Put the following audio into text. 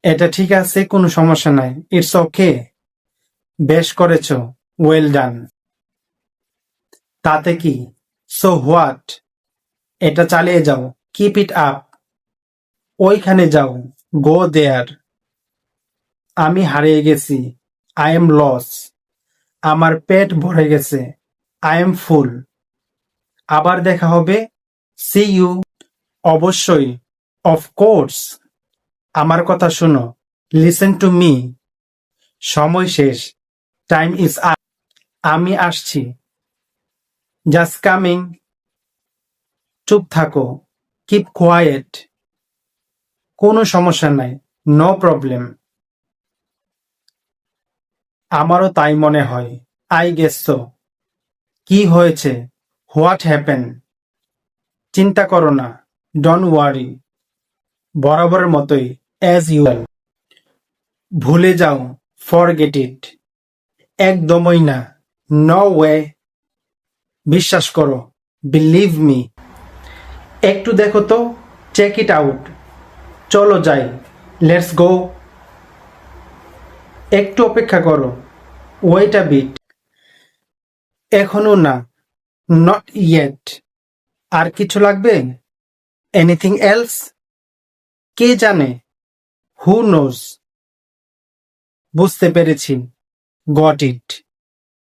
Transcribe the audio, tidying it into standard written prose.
এটা ঠিক আছে, কোনো সমস্যা নাই। It's okay. বেশ করেছ। Well done. তাতে কি? So what? এটা চালিয়ে যাও। Keep it up. ওইখানে যাও। Go there. আমি হারিয়ে গেছি। I am lost. আমার পেট ভরে গেছে। I am full. আবার দেখা হবে। See you. অবশ্যই। অফকোর্স। আমার কথা শোনো। Listen to me. সময় শেষ। Time is up. আমি আসছি। Just coming. চুপ থাকো। Keep quiet. কোনো সমস্যা নাই। No problem. আমারও তাই মনে হয়। I guess so. কি হয়েছে? What happen? চিন্তা করো না। Don't worry. বরাবরের মতোই। As usual. ভুলে যাও। Forget it. একদমই না। No way. বিশ্বাস করো। Believe me. একটু দেখো তো। Check it out. চলো যাই। Let's go. একটু অপেক্ষা করো। Wait a bit. এখনো না। Not yet. আর কিছু লাগবে? Anything else? কে জানে? Who knows? বুঝতে পেরেছি। গট ইট।